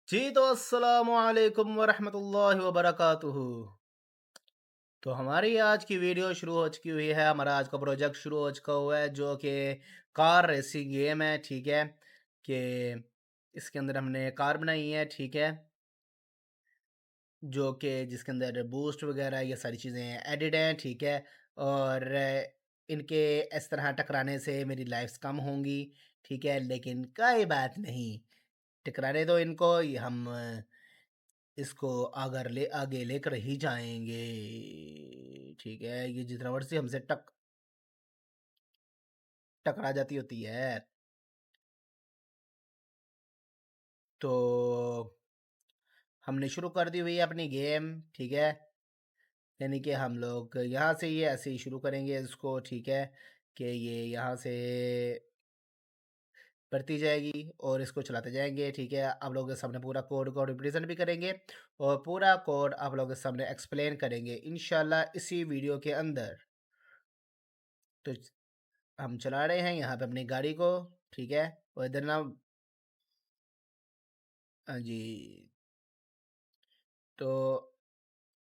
जी तो अस्सलामु अलैकुम वरहमतुल्लाहि वबरकातुहू। तो हमारी आज की वीडियो शुरू हो चुकी हुई है। हमारा आज का प्रोजेक्ट शुरू हो चुका हुआ है जो कि कार रेसिंग गेम है। ठीक है कि इसके अंदर हमने कार बनाई है। ठीक है जो कि जिसके अंदर बूस्ट वगैरह ये सारी चीज़ें एडिड हैं। ठीक है और इनके इस तरह टकराने से मेरी लाइफ्स कम होंगी। ठीक है लेकिन कोई बात नहीं, टकराने दो इनको, हम इसको आगे लेकर ही जाएँगे। ठीक है, ये जितना मर्ज़ी हमसे टकरा जाती होती है। तो हमने शुरू कर दी हुई है अपनी गेम। ठीक है, यानी कि हम लोग यहाँ से ये ऐसे ही शुरू करेंगे इसको। ठीक है कि ये यहाँ से बढ़ती जाएगी और इसको चलाते जाएंगे। ठीक है, आप लोगों के सामने पूरा कोड को रिप्रेजेंट भी करेंगे और पूरा कोड आप लोगों के सामने एक्सप्लेन करेंगे इंशाल्लाह इसी वीडियो के अंदर। तो हम चला रहे हैं यहाँ पे अपनी गाड़ी को। ठीक है, और इधर ना, हाँ जी, तो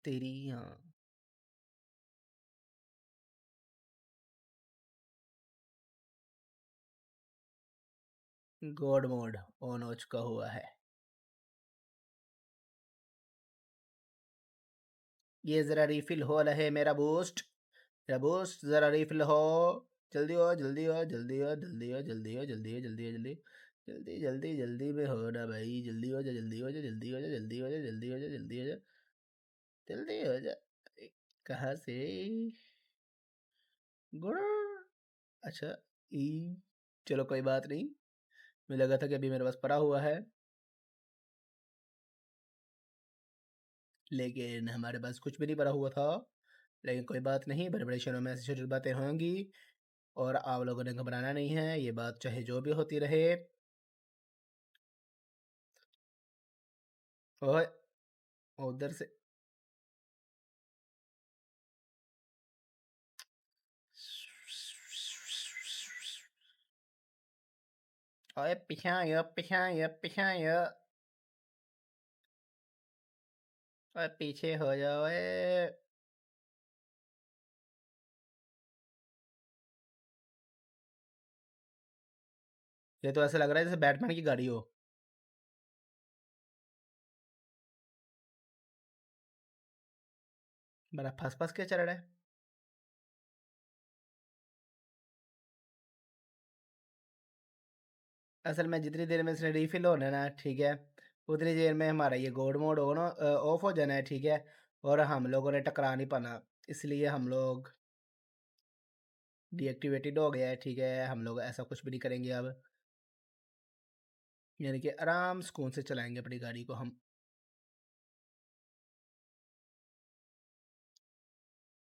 तेरी हाँ गॉड मोड ऑन हो चुका हुआ है। ये ज़रा रिफिल हो रहे मेरा बूस्ट ज़रा रिफिल हो। जल्दी हो जल्दी हो जल्दी हो जल्दी हो जल्दी हो जल्दी हो जल्दी हो जल्दी जल्दी जल्दी जल्दी में हो ना भाई, जल्दी हो जा जल्दी हो जा जल्दी हो जा जल्दी हो जा जल्दी हो जा जल्दी हो जा जल्दी हो जा। कहाँ से गुड़, अच्छा, ई, चलो कोई बात नहीं। मुझे लगा था कि अभी मेरे पास पड़ा हुआ है, लेकिन हमारे पास कुछ भी नहीं पड़ा हुआ था। लेकिन कोई बात नहीं, बड़े बड़े शहरों में ऐसी छोटी छोटी बातें होंगी और आप लोगों ने घबराना नहीं है। ये बात चाहे जो भी होती रहे। ओए, उधर से ओए, पिछायो। ओए पीछे हो जाओ ओए। ये तो ऐसा लग रहा है जैसे बैटमैन की गाड़ी हो। बड़ा फंस फंस के चल रहा है। असल में जितनी देर में इसने रिफिल होना है ना, ठीक है, उतनी देर में हमारा ये गोड मोड ऑन ऑफ हो जाना है। ठीक है, और हम लोगों ने टकरा नहीं पाना, इसलिए हम लोग डीएक्टिवेटेड हो गया है। ठीक है, हम लोग ऐसा कुछ भी नहीं करेंगे अब, यानी कि आराम सुकून से चलाएंगे अपनी गाड़ी को हम।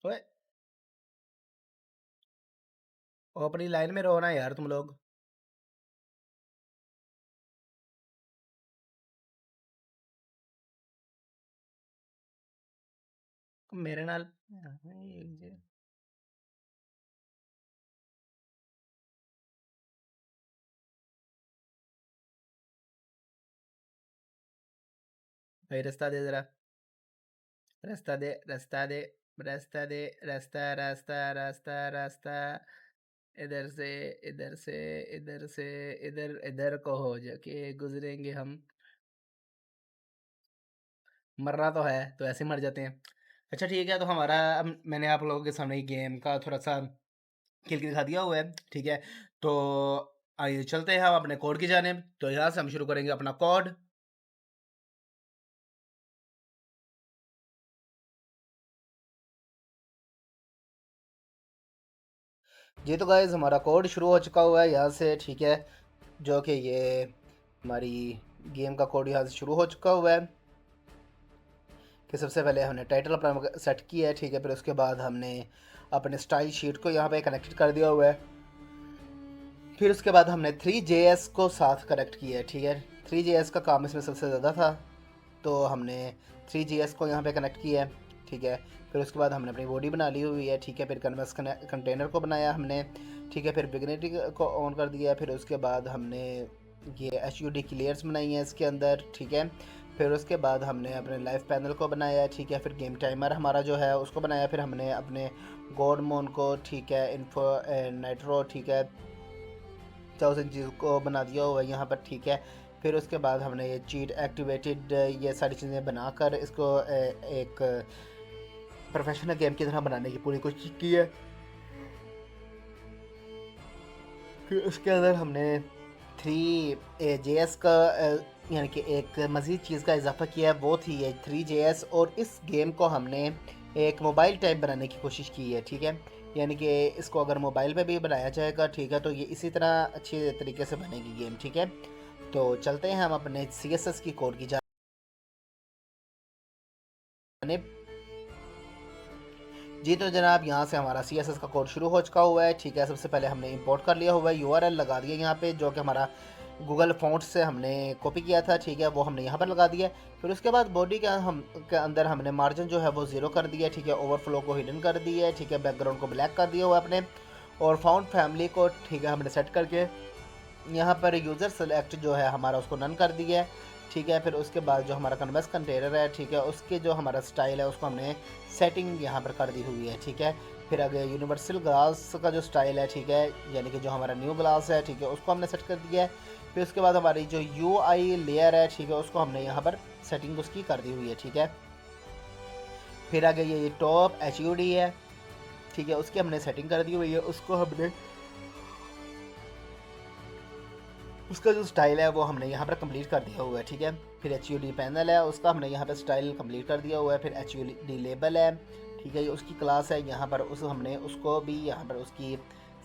ओए, और अपनी लाइन में रहो ना यार तुम लोग। मेरे नाल भाई रास्ता दे जरा, रास्ता दे रास्ता दे रास्ता दे, रास्ता रास्ता रास्ता रास्ता, इधर से इधर से इधर से इधर इधर को हो जाके गुजरेंगे हम। मरना तो है तो ऐसे मर जाते हैं। अच्छा ठीक है, तो हमारा मैंने आप लोगों के सामने गेम का थोड़ा सा खेल के दिखा दिया हुआ है। ठीक है, तो आइए चलते हैं हम अपने कोड की जानिब। तो यहाँ से हम शुरू करेंगे अपना कोड। जी तो गाइज हमारा कोड शुरू हो चुका हुआ है यहाँ से। ठीक है, जो कि ये हमारी गेम का कोड यहाँ से शुरू हो चुका हुआ है कि सबसे पहले हमने टाइटल अपना सेट किया है। ठीक है, फिर उसके बाद हमने अपने स्टाइल शीट को यहाँ पे कनेक्ट कर दिया हुआ है। फिर उसके बाद हमने 3JS को साथ कनेक्ट किया है। ठीक है, 3JS का काम इसमें सबसे ज़्यादा था, तो हमने 3GS को यहाँ पे कनेक्ट किया है। ठीक है, फिर उसके बाद हमने अपनी बॉडी बना ली हुई है। ठीक है, फिर कन्वर्स कंटेनर को बनाया हमने। ठीक है, फिर बिगनिटी को ऑन कर दिया। फिर उसके बाद हमने ये HUD की लेयर्स बनाई हैं इसके अंदर, ठीक है। फिर उसके बाद हमने अपने लाइव पैनल को बनाया, ठीक है। फिर गेम टाइमर हमारा जो है उसको बनाया। फिर हमने अपने गॉड मोन को, ठीक है, इन्फो नाइट्रो, ठीक है, 1000 चीज़ को बना दिया हुआ है यहाँ पर, ठीक है। फिर उसके बाद हमने ये चीट एक्टिवेटेड ये सारी चीज़ें बनाकर इसको एक प्रोफेशनल गेम की तरह बनाने की पूरी कोशिश की है। फिर उसके अंदर हमने 3JS का यानी कि एक मज़ीद चीज़ का इजाफा किया है, वो थी ये 3JS। और इस गेम को हमने एक मोबाइल टाइप बनाने की कोशिश की है, ठीक है। यानी कि इसको अगर मोबाइल पे भी बनाया जाएगा, ठीक है, तो ये इसी तरह अच्छे तरीके से बनेगी गेम, ठीक है। तो चलते हैं हम अपने CSS की कोड की जानिब। जी तो जनाब, यहाँ से हमारा CSS का कोड शुरू हो चुका हुआ है, ठीक है। सबसे पहले हमने इंपोर्ट कर लिया हुआ है, URL लगा दिया यहाँ पे, जो कि हमारा गूगल फॉन्ट से हमने कॉपी किया था, ठीक है, वो हमने यहाँ पर लगा दिया। फिर उसके बाद बॉडी के अंदर हमने मार्जिन जो है वो 0 कर दिया, ठीक है। ओवरफ्लो को हिडन कर दिया, ठीक है। बैकग्राउंड को ब्लैक कर दिया हुआ अपने। और फाउंड फैमिली को, ठीक है, हमने सेट करके यहाँ पर यूज़र सेलेक्ट जो है हमारा उसको नन कर दिया है, ठीक है। फिर उसके बाद जो हमारा कन्वर्स कंटेनर है, ठीक है, उसके जो हमारा स्टाइल है उसको हमने सेटिंग यहाँ पर कर दी हुई है, ठीक है। फिर अगर यूनिवर्सल ग्लास का जो स्टाइल है, ठीक है, यानी कि जो हमारा न्यू ग्लास है, ठीक है, उसको हमने सेट कर दिया है। फिर उसके बाद हमारी जो UI लेयर है, ठीक है, उसको हमने यहाँ पर सेटिंग उसकी कर दी हुई है, ठीक है। फिर आगे ये टॉप HUD है, ठीक है, उसकी हमने सेटिंग कर दी हुई है, उसको हमने उसका जो स्टाइल है वो हमने यहाँ पर कंप्लीट कर दिया हुआ है, ठीक है। फिर HUD पैनल है, उसका हमने यहाँ पर स्टाइल कंप्लीट कर दिया हुआ है। फिर HUD लेबल है, ठीक है, ये उसकी क्लास है। यहाँ पर उस हमने उसको भी यहाँ पर उसकी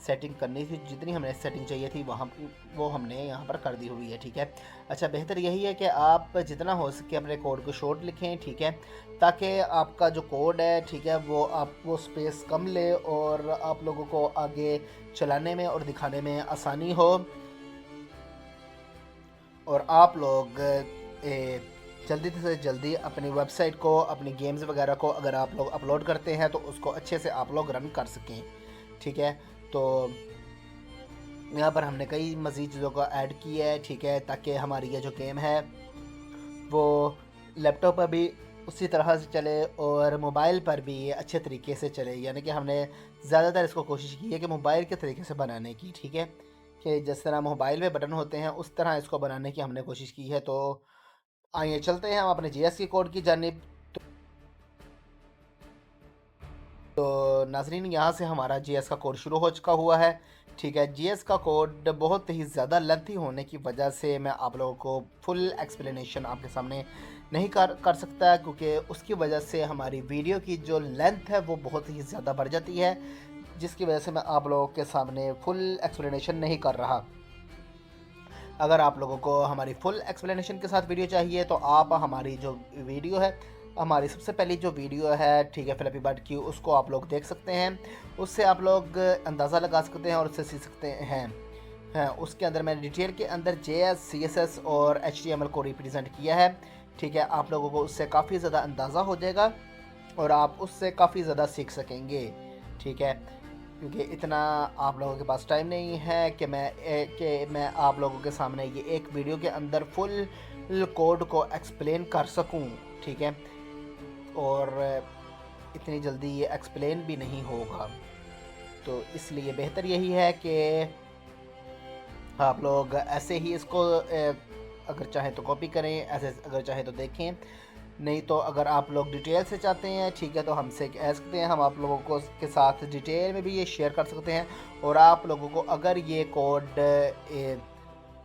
सेटिंग करनी थी, जितनी हमें सेटिंग चाहिए थी वहाँ वो हमने यहाँ पर कर दी हुई है, ठीक है। अच्छा, बेहतर यही है कि आप जितना हो सके अपने कोड को शॉर्ट लिखें, ठीक है, ताकि आपका जो कोड है, ठीक है, वो स्पेस कम ले और आप लोगों को आगे चलाने में और दिखाने में आसानी हो। और आप लोग जल्दी से जल्दी अपनी वेबसाइट को, अपनी गेम्स वगैरह को अगर आप लोग अपलोड करते हैं तो उसको अच्छे से आप लोग रन कर सकें, ठीक है। तो यहाँ पर हमने कई मज़ीद चीज़ों को ऐड किया है, ठीक है, ताकि हमारी ये जो गेम है वो लैपटॉप पर भी उसी तरह से चले और मोबाइल पर भी ये अच्छे तरीके से चले। यानी कि हमने ज़्यादातर इसको कोशिश की है कि मोबाइल के तरीके से बनाने की, ठीक है, कि जिस तरह मोबाइल में बटन होते हैं उस तरह इसको बनाने की हमने कोशिश की है। तो आइए चलते हैं हम अपने GS की कोड की जानिब। तो नाजरीन, यहाँ से हमारा GS का कोड शुरू हो चुका हुआ है, ठीक है। GS का कोड बहुत ही ज़्यादा लेंथी होने की वजह से मैं आप लोगों को फुल एक्सप्लेनेशन आपके सामने नहीं कर सकता, क्योंकि उसकी वजह से हमारी वीडियो की जो लेंथ है वो बहुत ही ज़्यादा बढ़ जाती है, जिसकी वजह से मैं आप लोगों के सामने फुल एक्सप्लेनेशन नहीं कर रहा। अगर आप लोगों को हमारी फुल एक्सप्लेनेशन के साथ वीडियो चाहिए तो आप हमारी जो वीडियो है, हमारी सबसे पहली जो वीडियो है, ठीक है, फ्लैपी बर्ड की, उसको आप लोग देख सकते हैं। उससे आप लोग अंदाज़ा लगा सकते हैं और उससे सीख सकते हैं। हाँ, उसके अंदर मैंने डिटेल के अंदर JS, CSS और HTML को रिप्रेजेंट किया है, ठीक है। आप लोगों को उससे काफ़ी ज़्यादा अंदाज़ा हो जाएगा और आप उससे काफ़ी ज़्यादा सीख सकेंगे, ठीक है। क्योंकि इतना आप लोगों के पास टाइम नहीं है कि मैं आप लोगों के सामने ये एक वीडियो के अंदर फुल कोड को एक्सप्लेन कर सकूं, ठीक है। और इतनी जल्दी ये एक्सप्लेन भी नहीं होगा, तो इसलिए बेहतर यही है कि आप लोग ऐसे ही इसको अगर चाहें तो कॉपी करें, ऐसे अगर चाहें तो देखें। नहीं तो अगर आप लोग डिटेल से चाहते हैं, ठीक है, तो हमसे कह सकते हैं, हम आप लोगों को के साथ डिटेल में भी ये शेयर कर सकते हैं। और आप लोगों को अगर ये कोड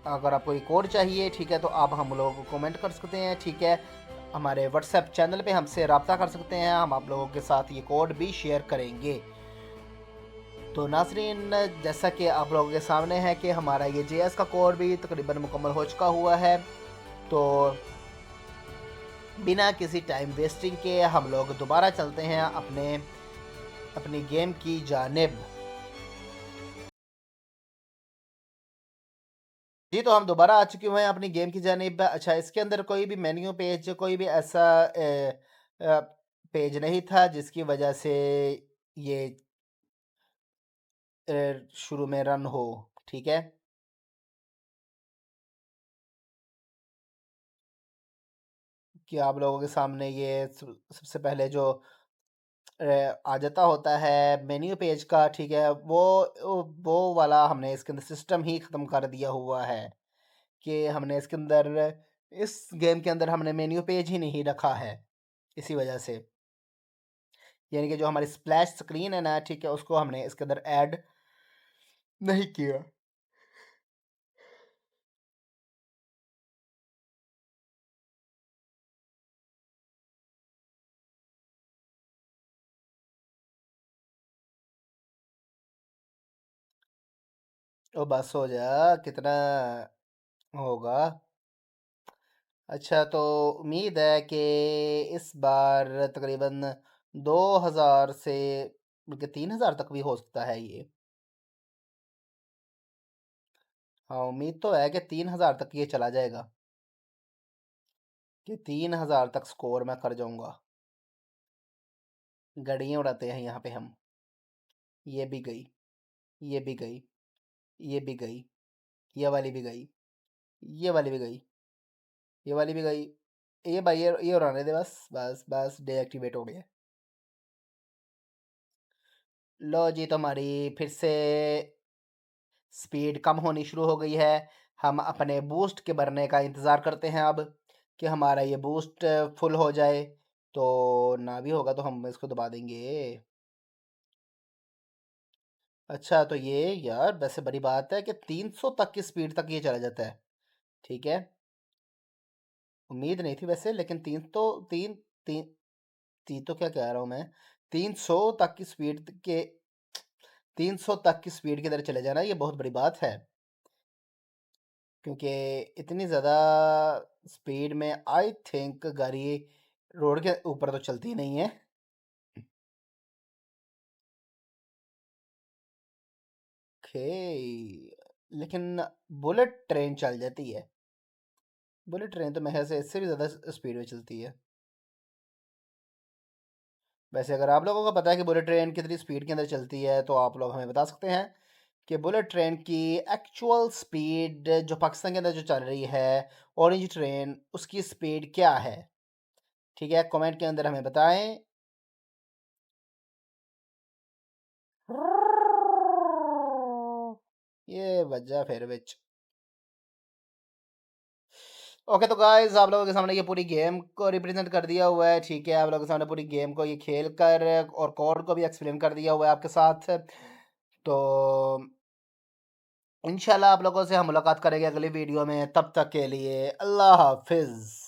अगर आपको ये कोड चाहिए, ठीक है, तो आप हम लोगों को कमेंट कर सकते हैं, ठीक है। हमारे व्हाट्सएप चैनल पे हमसे रब्ता कर सकते हैं, हम आप लोगों के साथ ये कोड भी शेयर करेंगे। तो नाजरीन, जैसा कि आप लोगों के सामने है कि हमारा ये JS का कोड भी तकरीबन मुकम्मल हो चुका हुआ है। तो बिना किसी टाइम वेस्टिंग के हम लोग दोबारा चलते हैं अपनी गेम की जानिब। जी तो हम दोबारा आ चुके हुए हैं अपनी गेम की जानिब। अच्छा, इसके अंदर कोई भी मेन्यू पेज, कोई भी ऐसा पेज नहीं था जिसकी वजह से ये शुरू में रन हो, ठीक है। कि आप लोगों के सामने ये सबसे पहले जो आ जाता होता है मेन्यू पेज का, ठीक है, वो वाला हमने इसके अंदर सिस्टम ही ख़त्म कर दिया हुआ है कि हमने इसके अंदर इस गेम के अंदर हमने मेन्यू पेज ही नहीं रखा है। इसी वजह से यानी कि जो हमारी स्प्लैश स्क्रीन है ना, ठीक है, उसको हमने इसके अंदर ऐड नहीं किया। ओ बस हो जा, कितना होगा। अच्छा, तो उम्मीद है कि इस बार तकरीबन 2000 से बल्कि 3000 तक भी हो सकता है ये। हाँ, उम्मीद तो है कि 3000 तक ये चला जाएगा, कि 3000 तक स्कोर मैं कर जाऊंगा। गड़ियाँ उड़ाते हैं यहाँ पे हम। ये भी गई, ये भी गई, ये भी गई, ये वाली भी गई, ये वाली भी गई, ये वाली भी गई। ये भाई, ये उड़ाने दे, बस बस बस, डीएक्टिवेट हो गया। लो जी, तो हमारी फिर से स्पीड कम होनी शुरू हो गई है। हम अपने बूस्ट के भरने का इंतज़ार करते हैं अब, कि हमारा ये बूस्ट फुल हो जाए। तो ना भी होगा तो हम इसको दबा देंगे। अच्छा, तो ये यार वैसे बड़ी बात है कि 300 तक की स्पीड तक ये चला जाता है। ठीक है, उम्मीद नहीं थी वैसे, लेकिन तीन तीन तीन तो क्या कह रहा हूँ मैं, 300 तक की स्पीड के 300 तक की स्पीड की तरह चले जाना ये बहुत बड़ी बात है, क्योंकि इतनी ज़्यादा स्पीड में आई थिंक गाड़ी रोड के ऊपर तो चलती नहीं है। ओके, लेकिन बुलेट ट्रेन चल जाती है। बुलेट ट्रेन तो मेरे से इससे भी ज़्यादा स्पीड में चलती है। वैसे अगर आप लोगों को पता है कि बुलेट ट्रेन कितनी स्पीड के अंदर चलती है, तो आप लोग हमें बता सकते हैं कि बुलेट ट्रेन की एक्चुअल स्पीड जो पाकिस्तान के अंदर जो चल रही है, ऑरेंज ट्रेन, उसकी स्पीड क्या है। ठीक है, कमेंट के अंदर हमें बताएं। ये वजह फिर विच। ओके, तो गाइस आप लोगों के सामने ये पूरी गेम को रिप्रेजेंट कर दिया हुआ है। ठीक है, आप लोगों के सामने पूरी गेम को ये खेल कर और कोड को भी एक्सप्लेन कर दिया हुआ है आपके साथ। तो इंशाल्लाह आप लोगों से हम मुलाकात करेंगे अगली वीडियो में। तब तक के लिए अल्लाह हाफिज़।